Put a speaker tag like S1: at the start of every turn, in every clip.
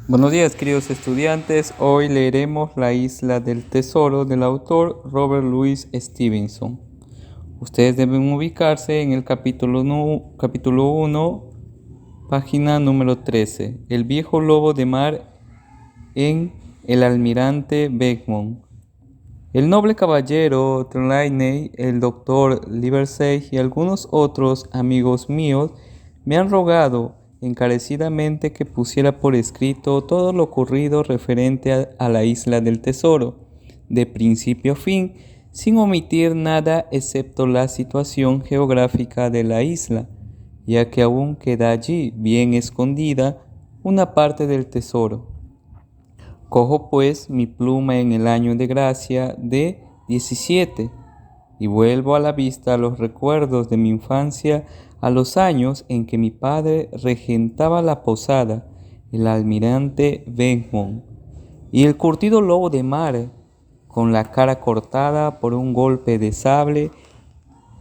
S1: Buenos días, queridos estudiantes. Hoy leeremos La Isla del Tesoro del autor Robert Louis Stevenson. Ustedes deben ubicarse en el capítulo 1, página número 13. El viejo lobo de mar en el almirante Benbow. El noble caballero Trelawney, el doctor Livesey y algunos otros amigos míos me han rogado encarecidamente que pusiera por escrito todo lo ocurrido referente a la isla del tesoro, de principio a fin, sin omitir nada excepto la situación geográfica de la isla, ya que aún queda allí, bien escondida, una parte del tesoro. Cojo pues mi pluma en el año de gracia de 17 y vuelvo a la vista los recuerdos de mi infancia, a los años en que mi padre regentaba la posada, el almirante Benbow, y el curtido lobo de mar, con la cara cortada por un golpe de sable,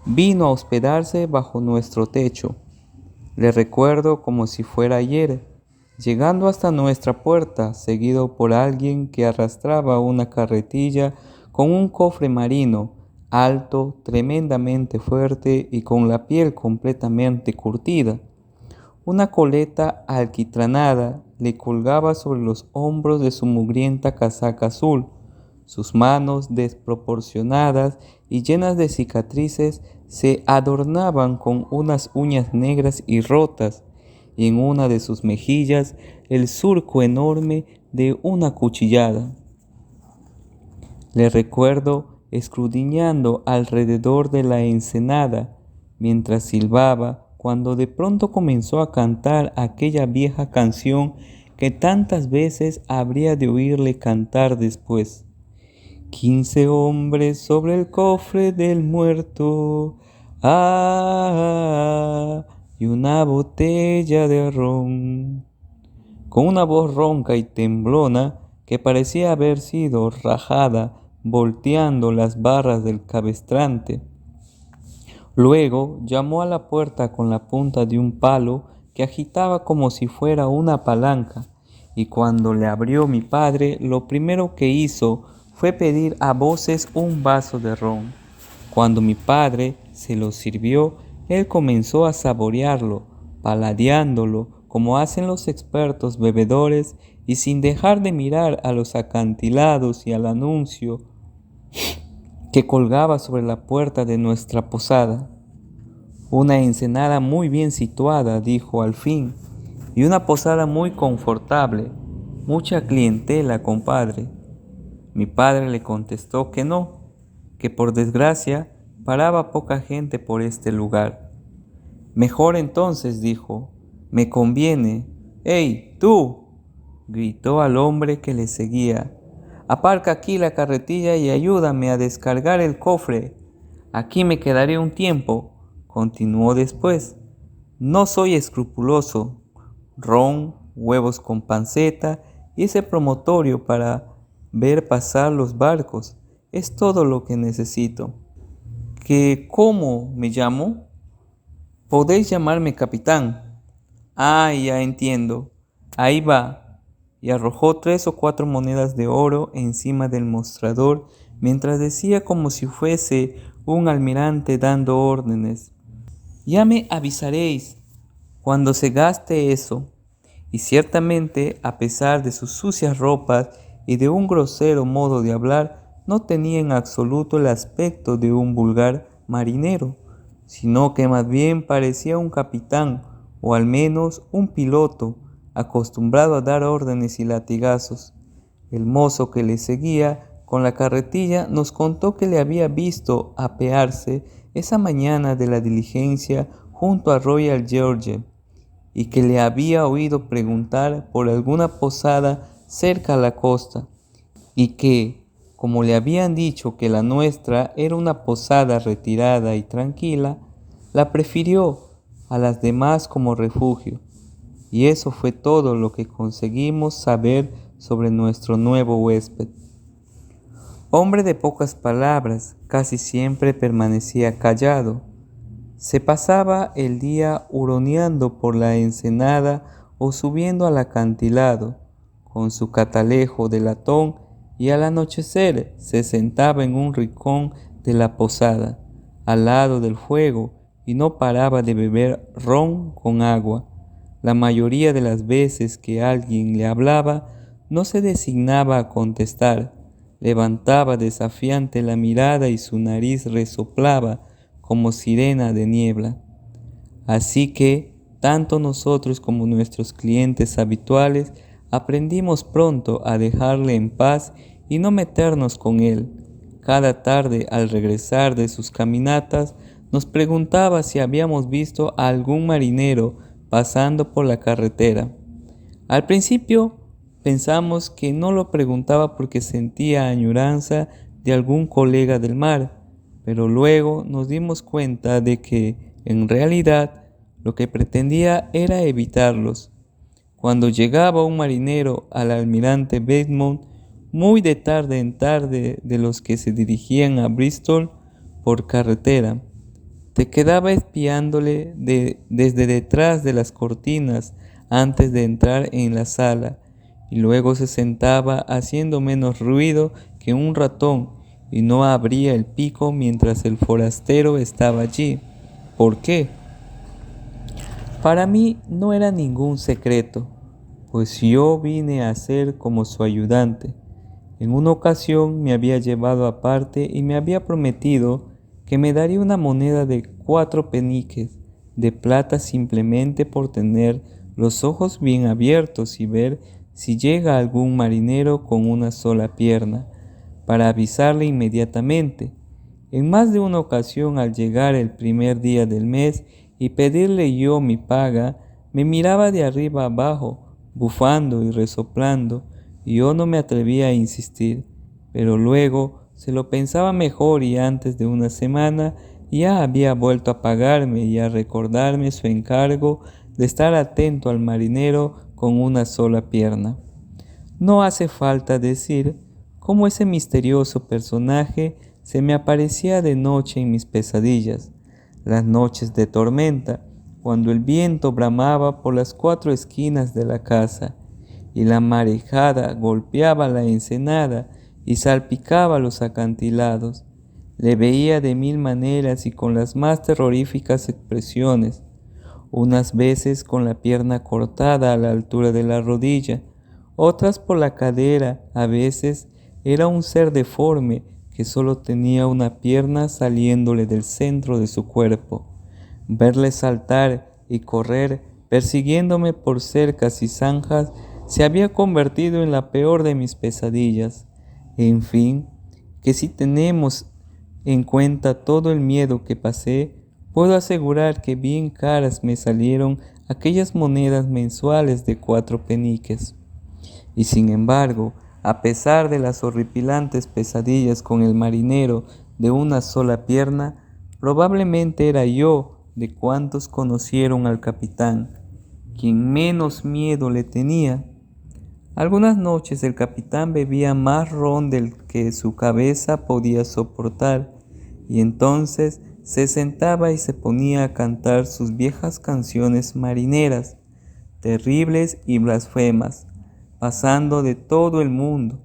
S1: vino a hospedarse bajo nuestro techo. Le recuerdo como si fuera ayer, llegando hasta nuestra puerta, seguido por alguien que arrastraba una carretilla con un cofre marino, alto, tremendamente fuerte y con la piel completamente curtida. Una coleta alquitranada le colgaba sobre los hombros de su mugrienta casaca azul. Sus manos, desproporcionadas y llenas de cicatrices, se adornaban con unas uñas negras y rotas, y en una de sus mejillas el surco enorme de una cuchillada. Le recuerdo escudriñando alrededor de la ensenada, mientras silbaba, cuando de pronto comenzó a cantar aquella vieja canción que tantas veces habría de oírle cantar después. 15 hombres sobre el cofre del muerto, y una botella de ron. Con una voz ronca y temblona que parecía haber sido rajada volteando las barras del cabestrante. Luego llamó a la puerta con la punta de un palo que agitaba como si fuera una palanca, y cuando le abrió mi padre, lo primero que hizo fue pedir a voces un vaso de ron. Cuando mi padre se lo sirvió, él comenzó a saborearlo, paladeándolo como hacen los expertos bebedores, y sin dejar de mirar a los acantilados y al anuncio que colgaba sobre la puerta de nuestra posada. Una ensenada muy bien situada, dijo al fin, y una posada muy confortable. Mucha clientela, compadre. Mi padre le contestó que no, que por desgracia paraba poca gente por este lugar. Mejor entonces, dijo, me conviene. ¡Ey, tú!, gritó al hombre que le seguía. Aparca aquí la carretilla y ayúdame a descargar el cofre. Aquí me quedaré un tiempo, continuó después. No soy escrupuloso. Ron, huevos con panceta y ese promontorio para ver pasar los barcos es todo lo que necesito. ¿Que cómo me llamo? Podéis llamarme capitán. Ya entiendo. Ahí va. Y arrojó 3 o 4 monedas de oro encima del mostrador, mientras decía como si fuese un almirante dando órdenes. Ya me avisaréis cuando se gaste eso. Y ciertamente, a pesar de sus sucias ropas y de un grosero modo de hablar, no tenía en absoluto el aspecto de un vulgar marinero, sino que más bien parecía un capitán, o al menos un piloto, acostumbrado a dar órdenes y latigazos. El mozo que le seguía con la carretilla nos contó que le había visto apearse esa mañana de la diligencia junto a Royal George, y que le había oído preguntar por alguna posada cerca a la costa, y que, como le habían dicho que la nuestra era una posada retirada y tranquila, la prefirió a las demás como refugio. Y eso fue todo lo que conseguimos saber sobre nuestro nuevo huésped. Hombre de pocas palabras, casi siempre permanecía callado. Se pasaba el día huroneando por la ensenada o subiendo al acantilado, con su catalejo de latón y al anochecer se sentaba en un rincón de la posada, al lado del fuego, y no paraba de beber ron con agua. La mayoría de las veces que alguien le hablaba, no se designaba a contestar. Levantaba desafiante la mirada y su nariz resoplaba como sirena de niebla. Así que, tanto nosotros como nuestros clientes habituales aprendimos pronto a dejarle en paz y no meternos con él. Cada tarde, al regresar de sus caminatas, nos preguntaba si habíamos visto a algún marinero pasando por la carretera. Al principio pensamos que no lo preguntaba porque sentía añoranza de algún colega del mar, pero luego nos dimos cuenta de que, en realidad, lo que pretendía era evitarlos. Cuando llegaba un marinero al almirante Benbow, muy de tarde en tarde de los que se dirigían a Bristol por carretera, te quedaba espiándole desde detrás de las cortinas antes de entrar en la sala, y luego se sentaba haciendo menos ruido que un ratón y no abría el pico mientras el forastero estaba allí. ¿Por qué? Para mí no era ningún secreto, pues yo vine a ser como su ayudante. En una ocasión me había llevado aparte y me había prometido que me daría una moneda de 4 peniques de plata simplemente por tener los ojos bien abiertos y ver si llega algún marinero con una sola pierna, para avisarle inmediatamente. En más de una ocasión, al llegar el primer día del mes y pedirle yo mi paga, me miraba de arriba abajo, bufando y resoplando, y yo no me atrevía a insistir, pero luego se lo pensaba mejor y antes de una semana ya había vuelto a pagarme y a recordarme su encargo de estar atento al marinero con una sola pierna. No hace falta decir cómo ese misterioso personaje se me aparecía de noche en mis pesadillas, las noches de tormenta, cuando el viento bramaba por las 4 esquinas de la casa y la marejada golpeaba la ensenada y salpicaba los acantilados. Le veía de 1000 maneras y con las más terroríficas expresiones, unas veces con la pierna cortada a la altura de la rodilla, otras por la cadera. A veces era un ser deforme que solo tenía una pierna saliéndole del centro de su cuerpo. Verle saltar y correr persiguiéndome por cercas y zanjas se había convertido en la peor de mis pesadillas. En fin, que si tenemos en cuenta todo el miedo que pasé, puedo asegurar que bien caras me salieron aquellas monedas mensuales de 4 peniques. Y sin embargo, a pesar de las horripilantes pesadillas con el marinero de una sola pierna, probablemente era yo, de cuantos conocieron al capitán, quien menos miedo le tenía. Algunas noches el capitán bebía más ron del que su cabeza podía soportar, y entonces se sentaba y se ponía a cantar sus viejas canciones marineras, terribles y blasfemas, pasando de todo el mundo.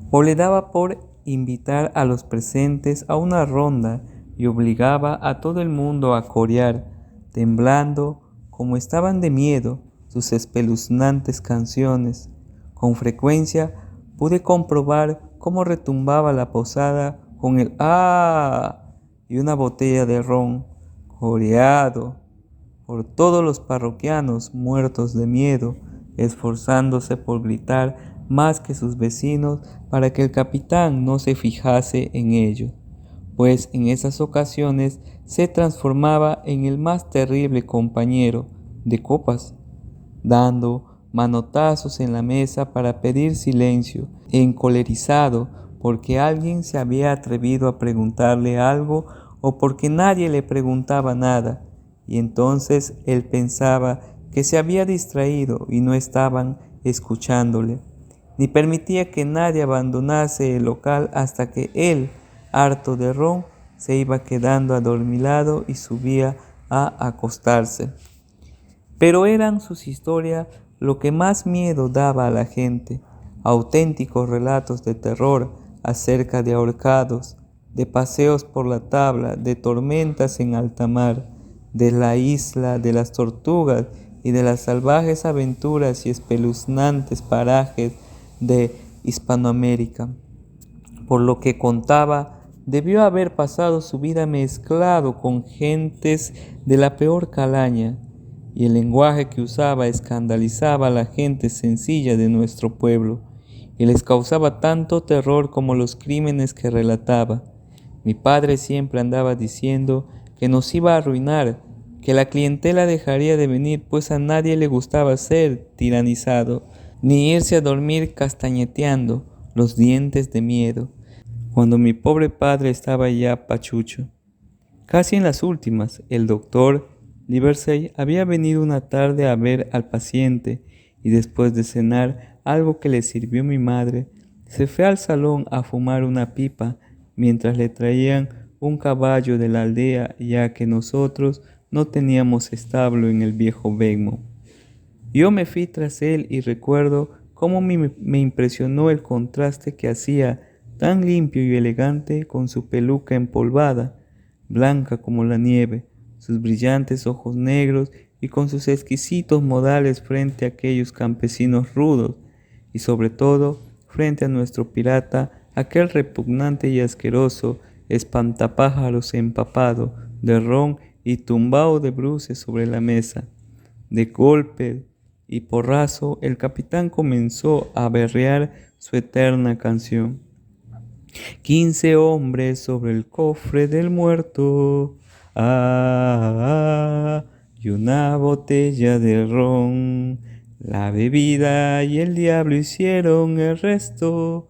S1: O le daba por invitar a los presentes a una ronda y obligaba a todo el mundo a corear, temblando como estaban de miedo, sus espeluznantes canciones. Con frecuencia pude comprobar cómo retumbaba la posada con el ¡ah! Y una botella de ron, coreado por todos los parroquianos muertos de miedo, esforzándose por gritar más que sus vecinos para que el capitán no se fijase en ello, pues en esas ocasiones se transformaba en el más terrible compañero de copas, dando manotazos en la mesa para pedir silencio, encolerizado porque alguien se había atrevido a preguntarle algo o porque nadie le preguntaba nada, y entonces él pensaba que se había distraído y no estaban escuchándole, ni permitía que nadie abandonase el local hasta que él, harto de ron, se iba quedando adormilado y subía a acostarse. Pero eran sus historias lo que más miedo daba a la gente, auténticos relatos de terror acerca de ahorcados, de paseos por la tabla, de tormentas en alta mar, de la isla de las tortugas y de las salvajes aventuras y espeluznantes parajes de Hispanoamérica. Por lo que contaba, debió haber pasado su vida mezclado con gentes de la peor calaña, y el lenguaje que usaba escandalizaba a la gente sencilla de nuestro pueblo, y les causaba tanto terror como los crímenes que relataba. Mi padre siempre andaba diciendo que nos iba a arruinar, que la clientela dejaría de venir, pues a nadie le gustaba ser tiranizado, ni irse a dormir castañeteando los dientes de miedo, cuando mi pobre padre estaba ya pachucho. Casi en las últimas, el doctor Livesey había venido una tarde a ver al paciente y después de cenar algo que le sirvió mi madre, se fue al salón a fumar una pipa mientras le traían un caballo de la aldea, ya que nosotros no teníamos establo en el viejo Bedmo. Yo me fui tras él y recuerdo cómo me impresionó el contraste que hacía, tan limpio y elegante, con su peluca empolvada, blanca como la nieve, sus brillantes ojos negros y con sus exquisitos modales frente a aquellos campesinos rudos, y sobre todo frente a nuestro pirata, aquel repugnante y asqueroso espantapájaros empapado de ron y tumbado de bruces sobre la mesa. De golpe y porrazo, el capitán comenzó a berrear su eterna canción. 15 hombres sobre el cofre del muerto, y una botella de ron. La bebida y el diablo hicieron el resto,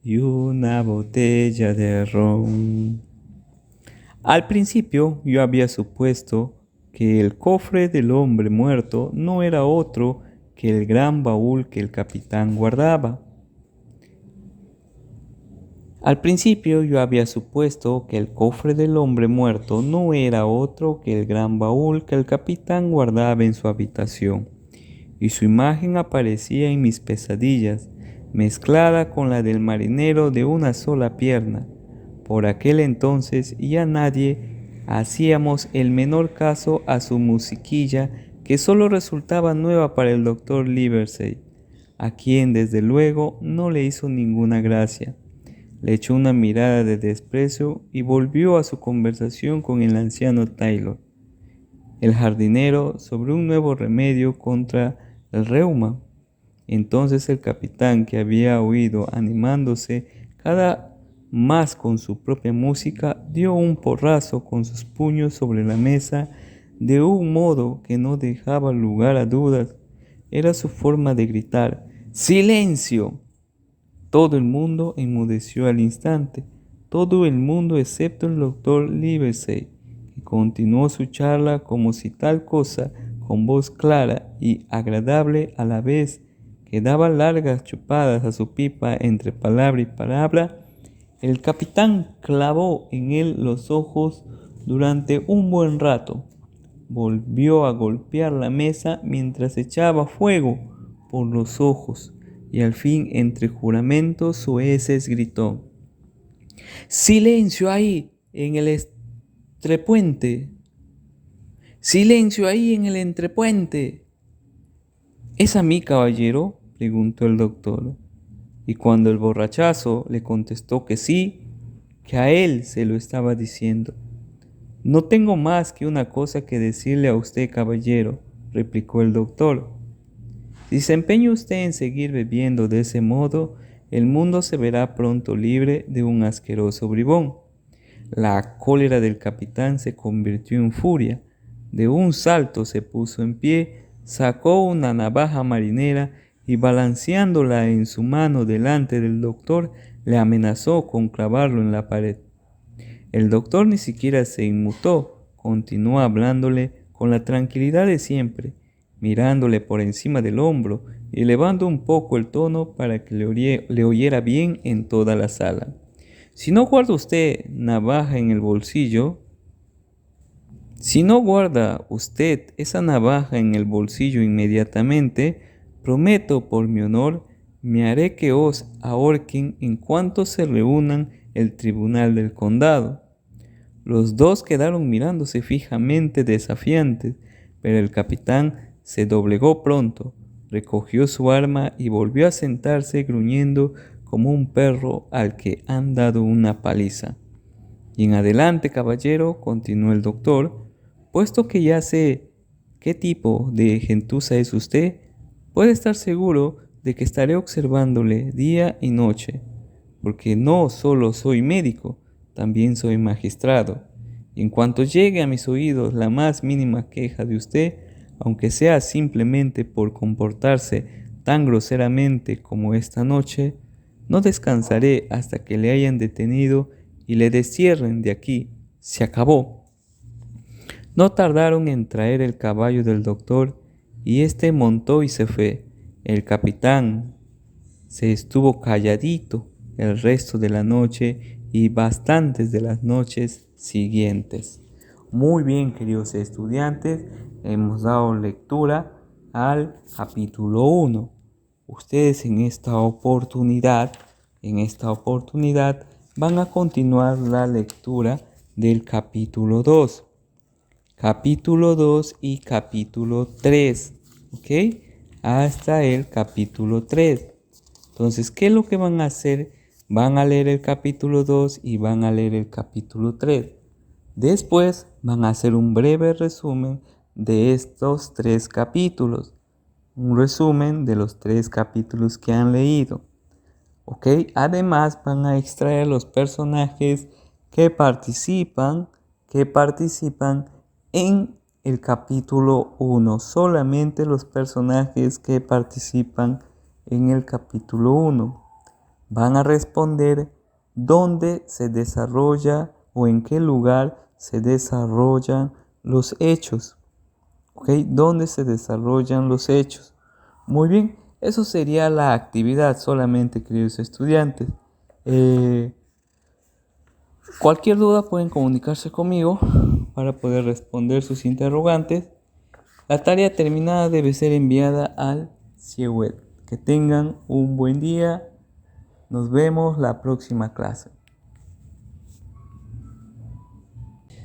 S1: y una botella de ron. Al principio yo había supuesto que el cofre del hombre muerto no era otro que el gran baúl que el capitán guardaba. Al principio yo había supuesto que el cofre del hombre muerto no era otro que el gran baúl que el capitán guardaba en su habitación, y su imagen aparecía en mis pesadillas, mezclada con la del marinero de una sola pierna. Por aquel entonces ya nadie hacíamos el menor caso a su musiquilla, que solo resultaba nueva para el doctor Livesey, a quien desde luego no le hizo ninguna gracia. Le echó una mirada de desprecio y volvió a su conversación con el anciano Taylor, el jardinero, sobre un nuevo remedio contra el reuma. Entonces el capitán, que había oído animándose cada más con su propia música, dio un porrazo con sus puños sobre la mesa de un modo que no dejaba lugar a dudas. Era su forma de gritar: ¡Silencio! Todo el mundo enmudeció al instante, todo el mundo excepto el doctor Livesey, que continuó su charla como si tal cosa, con voz clara y agradable a la vez, que daba largas chupadas a su pipa entre palabra y palabra. El capitán clavó en él los ojos durante un buen rato. Volvió a golpear la mesa mientras echaba fuego por los ojos, y al fin, entre juramentos soeces, gritó: ¡Silencio ahí en el entrepuente! ¡Silencio ahí en el entrepuente! ¿Es a mí, caballero?, preguntó el doctor. Y cuando el borrachazo le contestó que sí, que a él se lo estaba diciendo: No tengo más que una cosa que decirle a usted, caballero, replicó el doctor. Si se empeña usted en seguir bebiendo de ese modo, el mundo se verá pronto libre de un asqueroso bribón. La cólera del capitán se convirtió en furia. De un salto se puso en pie, sacó una navaja marinera y, balanceándola en su mano delante del doctor, le amenazó con clavarlo en la pared. El doctor ni siquiera se inmutó, continuó hablándole con la tranquilidad de siempre, mirándole por encima del hombro y elevando un poco el tono para que le oyera bien en toda la sala. Si no guarda usted navaja en el bolsillo, Si no guarda usted esa navaja en el bolsillo inmediatamente, prometo por mi honor, me haré que os ahorquen en cuanto se reúnan el tribunal del condado. Los dos quedaron mirándose fijamente desafiantes, pero el capitán se doblegó pronto, recogió su arma y volvió a sentarse gruñendo como un perro al que han dado una paliza. Y en adelante, caballero, continuó el doctor, puesto que ya sé qué tipo de gentuza es usted, puede estar seguro de que estaré observándole día y noche, porque no solo soy médico, también soy magistrado. Y en cuanto llegue a mis oídos la más mínima queja de usted, aunque sea simplemente por comportarse tan groseramente como esta noche, no descansaré hasta que le hayan detenido y le destierren de aquí. Se acabó. No tardaron en traer el caballo del doctor y éste montó y se fue. El capitán se estuvo calladito el resto de la noche y bastantes de las noches siguientes. Muy bien, queridos estudiantes, hemos dado lectura al capítulo 1. Ustedes en esta oportunidad van a continuar la lectura del capítulo 2. Capítulo 2 y capítulo 3, ¿ok? Hasta el capítulo 3. Entonces, ¿qué es lo que van a hacer? Van a leer el capítulo 2 y van a leer el capítulo 3. Después van a hacer un breve resumen de estos 3 capítulos. Un resumen de los 3 capítulos que han leído. ¿Ok? Además van a extraer los personajes que participan en el capítulo 1. Solamente los personajes que participan en el capítulo 1 van a responder dónde se desarrolla o en qué lugar se desarrollan los hechos. ¿Ok? ¿Dónde se desarrollan los hechos? Muy bien, eso sería la actividad solamente, queridos estudiantes. Cualquier duda pueden comunicarse conmigo para poder responder sus interrogantes. La tarea terminada debe ser enviada al CIEWeb. Que tengan un buen día. Nos vemos la próxima clase.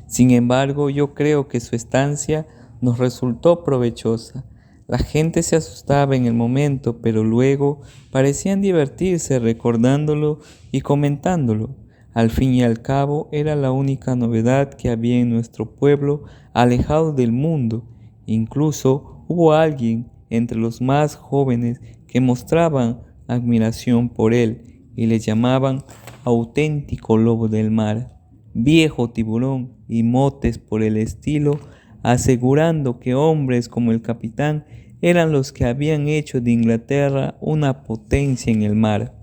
S1: Sin embargo, yo creo que su estancia nos resultó provechosa. La gente se asustaba en el momento, pero luego parecían divertirse recordándolo y comentándolo. Al fin y al cabo, era la única novedad que había en nuestro pueblo alejado del mundo. Incluso hubo alguien entre los más jóvenes que mostraban admiración por él y le llamaban auténtico lobo del mar, viejo tiburón y motes por el estilo, asegurando que hombres como el capitán eran los que habían hecho de Inglaterra una potencia en el mar.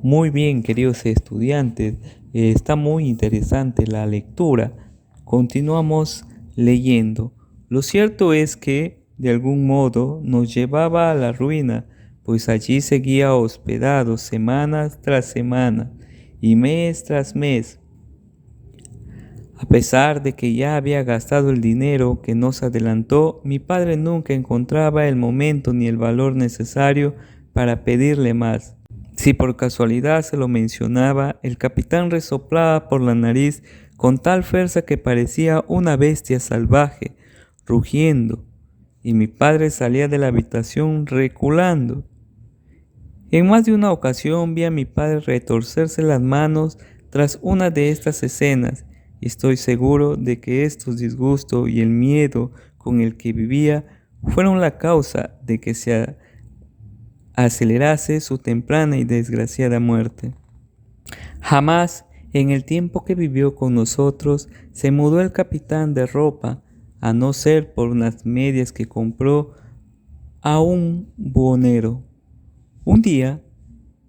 S1: Muy bien, queridos estudiantes, está muy interesante la lectura. Continuamos leyendo. Lo cierto es que, de algún modo, nos llevaba a la ruina, pues allí seguía hospedado semanas tras semana y mes tras mes. A pesar de que ya había gastado el dinero que nos adelantó, mi padre nunca encontraba el momento ni el valor necesario para pedirle más. Si por casualidad se lo mencionaba, el capitán resoplaba por la nariz con tal fuerza que parecía una bestia salvaje, rugiendo, y mi padre salía de la habitación reculando. En más de una ocasión vi a mi padre retorcerse las manos tras una de estas escenas, y estoy seguro de que estos disgustos y el miedo con el que vivía fueron la causa de que se acelerase su temprana y desgraciada muerte. Jamás en el tiempo que vivió con nosotros se mudó el capitán de ropa, a no ser por unas medias que compró a un buhonero. Un día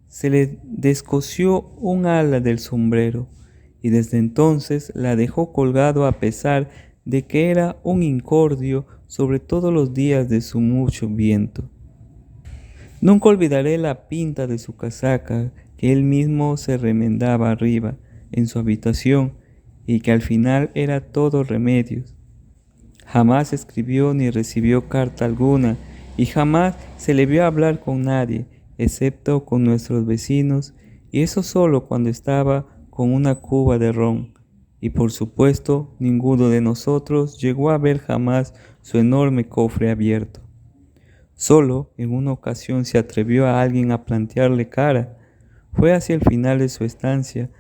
S1: se le descosió un ala del sombrero y desde entonces la dejó colgado a pesar de que era un incordio sobre todos los días de su mucho viento. Nunca olvidaré la pinta de su casaca que él mismo se remendaba arriba en su habitación y que al final era todo remedios. Jamás escribió ni recibió carta alguna, y jamás se le vio hablar con nadie, excepto con nuestros vecinos, y eso solo cuando estaba con una cuba de ron. Y por supuesto, ninguno de nosotros llegó a ver jamás su enorme cofre abierto. Solo en una ocasión se atrevió a alguien a plantearle cara. Fue hacia el final de su estancia,